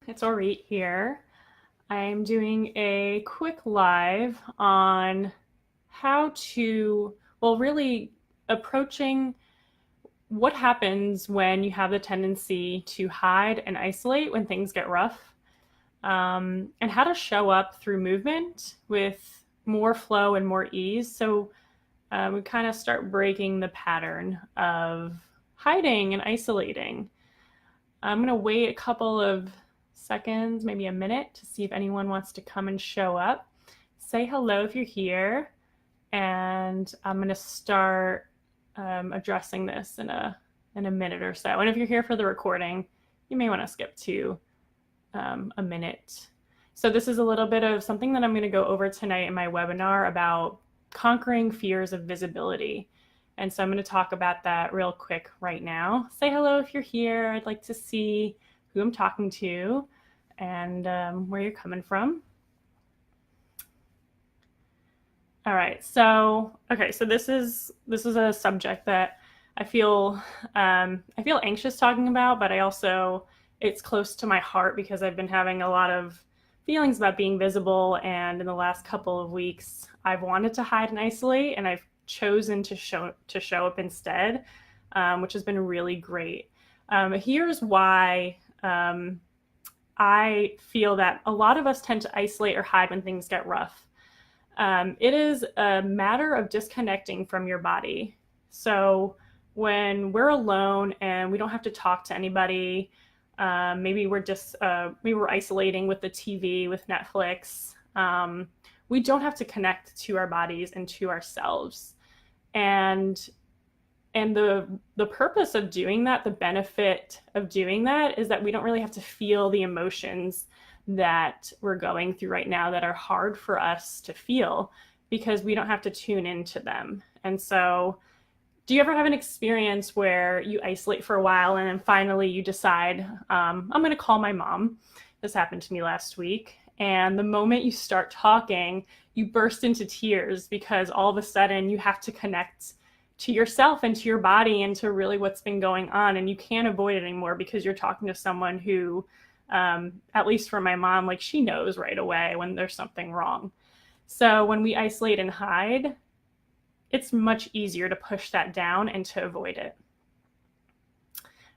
it's Orit here. I'm doing a quick live on how to, really approaching what happens when you have the tendency to hide and isolate when things get rough, and how to show up through movement with more flow and more ease. So we kind of start breaking the pattern of hiding and isolating. I'm going to wait a couple of seconds, maybe a minute, to see if anyone wants to come and show up. Say hello if you're here, and I'm going to start addressing this in a minute or so. And if you're here for the recording, you may want to skip to a minute. So this is a little bit of something that I'm going to go over tonight in my webinar about conquering fears of visibility. And so I'm going to talk about that real quick right now. Say hello if you're here. I'd like to see who I'm talking to and where you're coming from. All right, so this is a subject that I feel anxious talking about, but it's close to my heart because I've been having a lot of feelings about being visible, and in the last couple of weeks I've wanted to hide and isolate, and I've chosen to show up instead, which has been really great. Here's why I feel that a lot of us tend to isolate or hide when things get rough. It is a matter of disconnecting from your body. So when we're alone and we don't have to talk to anybody, maybe we're isolating with the TV, with Netflix. We don't have to connect to our bodies and to ourselves. And the purpose of doing that, the benefit of doing that, is that we don't really have to feel the emotions that we're going through right now that are hard for us to feel, because we don't have to tune into them. And so, do you ever have an experience where you isolate for a while and then finally you decide, I'm going to call my mom? This happened to me last week. And the moment you start talking, you burst into tears because all of a sudden you have to connect to yourself and to your body and to really what's been going on. And you can't avoid it anymore because you're talking to someone who, at least for my mom, like, she knows right away when there's something wrong. So when we isolate and hide, it's much easier to push that down and to avoid it.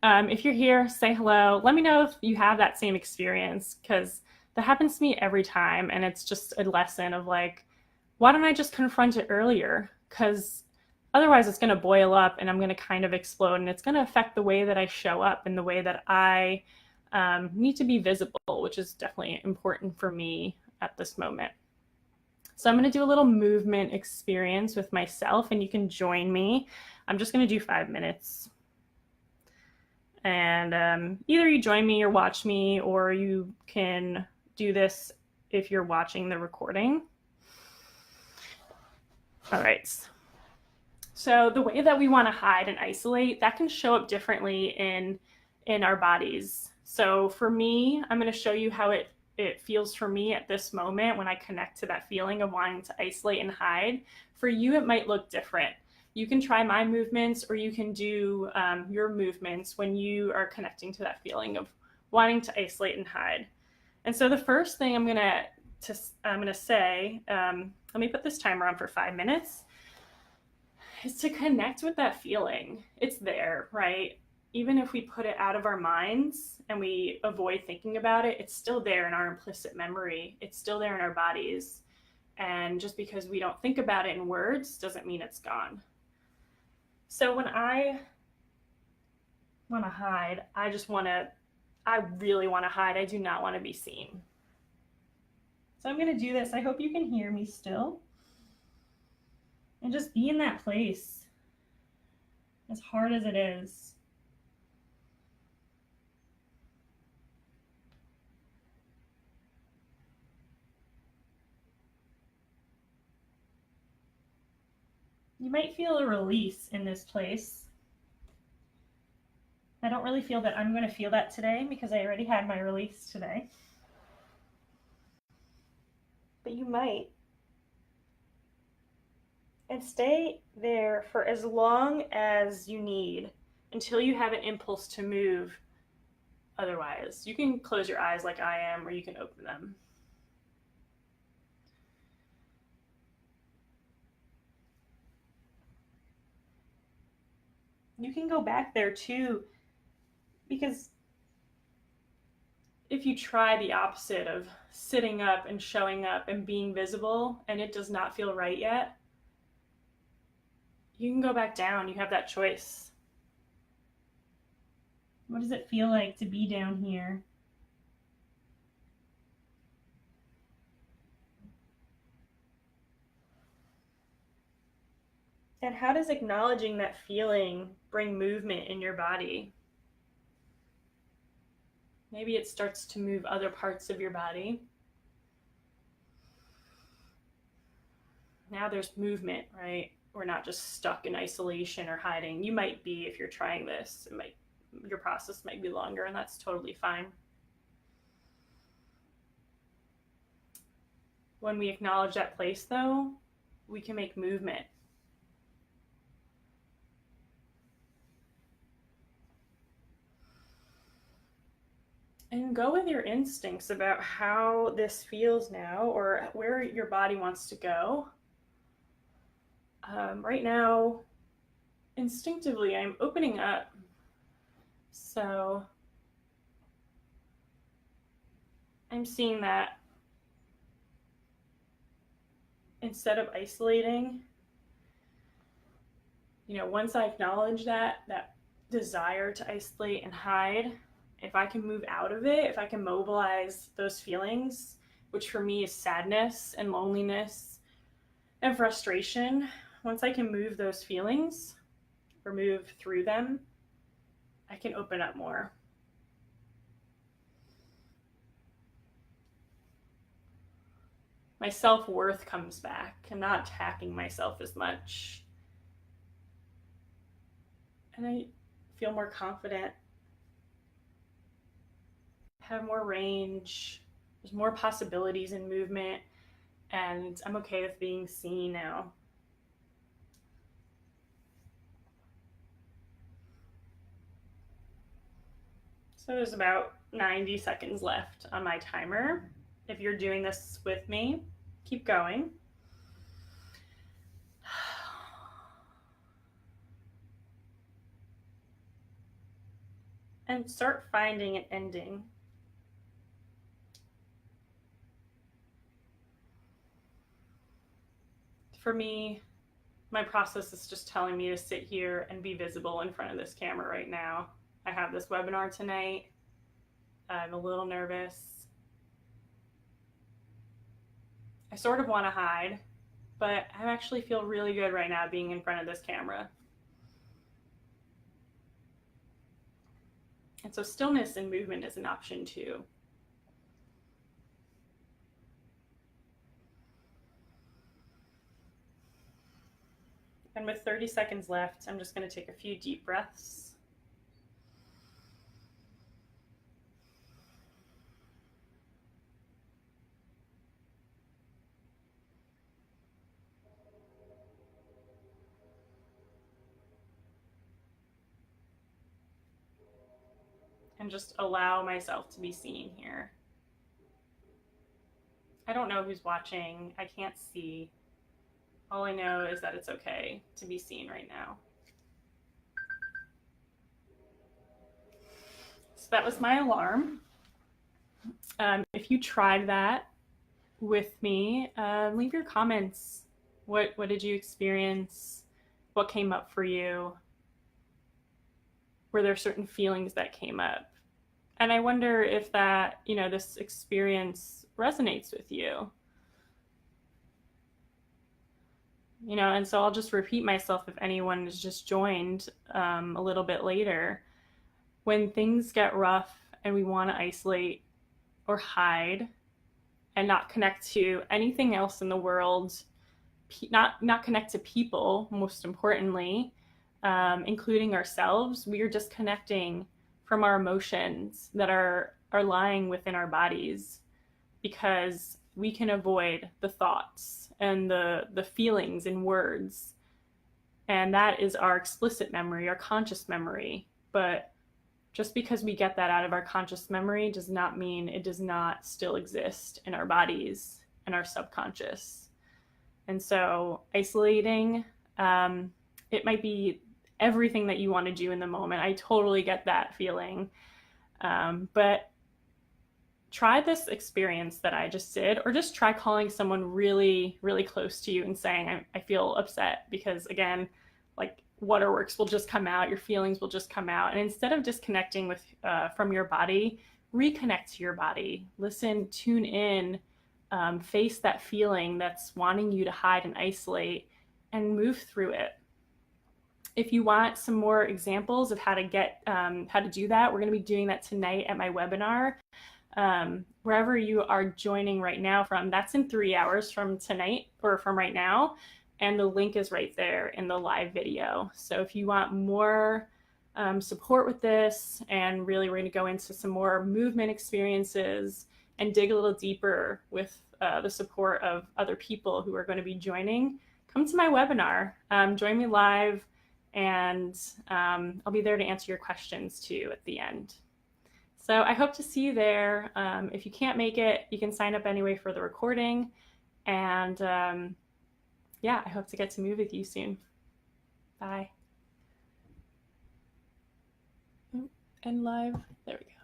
If you're here, say hello. Let me know if you have that same experience, because that happens to me every time. And it's just a lesson of like, why don't I just confront it earlier? Because otherwise it's going to boil up and I'm going to kind of explode, and it's going to affect the way that I show up and the way that I need to be visible, which is definitely important for me at this moment. So I'm going to do a little movement experience with myself, and you can join me. I'm just going to do 5 minutes. And either you join me or watch me, or you can do this if you're watching the recording. All right. So the way that we want to hide and isolate, that can show up differently in our bodies. So for me, I'm going to show you how it feels for me at this moment when I connect to that feeling of wanting to isolate and hide. For you, it might look different. You can try my movements, or you can do your movements when you are connecting to that feeling of wanting to isolate and hide. And so the first thing I'm going to say, let me put this timer on for 5 minutes, is to connect with that feeling. It's there, right? Even if we put it out of our minds and we avoid thinking about it, it's still there in our implicit memory. It's still there in our bodies. And just because we don't think about it in words doesn't mean it's gone. So when I want to hide, I really want to hide. I do not want to be seen. So I'm going to do this. I hope you can hear me still. And just be in that place, as hard as it is. You might feel a release in this place. I don't really feel that I'm going to feel that today because I already had my release today. But you might. And stay there for as long as you need until you have an impulse to move otherwise. You can close your eyes like I am, or you can open them. You can go back there too, because if you try the opposite of sitting up and showing up and being visible and it does not feel right yet, you can go back down. You have that choice. What does it feel like to be down here? And how does acknowledging that feeling bring movement in your body? Maybe it starts to move other parts of your body. Now there's movement, right? We're not just stuck in isolation or hiding. You might be if you're trying this. Your process might be longer, and that's totally fine. When we acknowledge that place, though, we can make movement. And go with your instincts about how this feels now or where your body wants to go. Right now, instinctively, I'm opening up. So I'm seeing that instead of isolating, once I acknowledge that desire to isolate and hide, if I can move out of it, if I can mobilize those feelings, which for me is sadness and loneliness and frustration, once I can move those feelings or move through them, I can open up more. My self-worth comes back. I'm not attacking myself as much. And I feel more confident, have more range, there's more possibilities in movement, and I'm okay with being seen now. So there's about 90 seconds left on my timer. If you're doing this with me, keep going. And start finding an ending. For me, my process is just telling me to sit here and be visible in front of this camera right now. I have this webinar tonight. I'm a little nervous. I sort of want to hide, but I actually feel really good right now being in front of this camera. And so stillness and movement is an option too. And with 30 seconds left, I'm just going to take a few deep breaths. And just allow myself to be seen here. I don't know who's watching. I can't see. All I know is that it's okay to be seen right now. So that was my alarm. If you tried that with me, leave your comments. What did you experience? What came up for you? Were there certain feelings that came up? And I wonder if that, this experience resonates with you. And so I'll just repeat myself if anyone has just joined a little bit later. When things get rough and we want to isolate or hide and not connect to anything else in the world, not connect to people, most importantly, including ourselves, we are disconnecting from our emotions that are lying within our bodies, because we can avoid the thoughts and the feelings in words. And that is our explicit memory, our conscious memory. But just because we get that out of our conscious memory does not mean it does not still exist in our bodies and our subconscious. And so isolating, it might be everything that you want to do in the moment. I totally get that feeling. But try this experience that I just did, or just try calling someone really, really close to you and saying, I feel upset, because again, like waterworks will just come out, your feelings will just come out. And instead of disconnecting from your body, reconnect to your body, listen, tune in, face that feeling that's wanting you to hide and isolate, and move through it. If you want some more examples of how to do that, we're going to be doing that tonight at my webinar. Wherever you are joining right now from, that's in 3 hours from tonight, or from right now. And the link is right there in the live video. So if you want more support with this, and really we're going to go into some more movement experiences and dig a little deeper with the support of other people who are going to be joining, come to my webinar, join me live, and I'll be there to answer your questions too at the end. So I hope to see you there. If you can't make it, you can sign up anyway for the recording. And yeah, I hope to get to move with you soon. Bye. And live. There we go.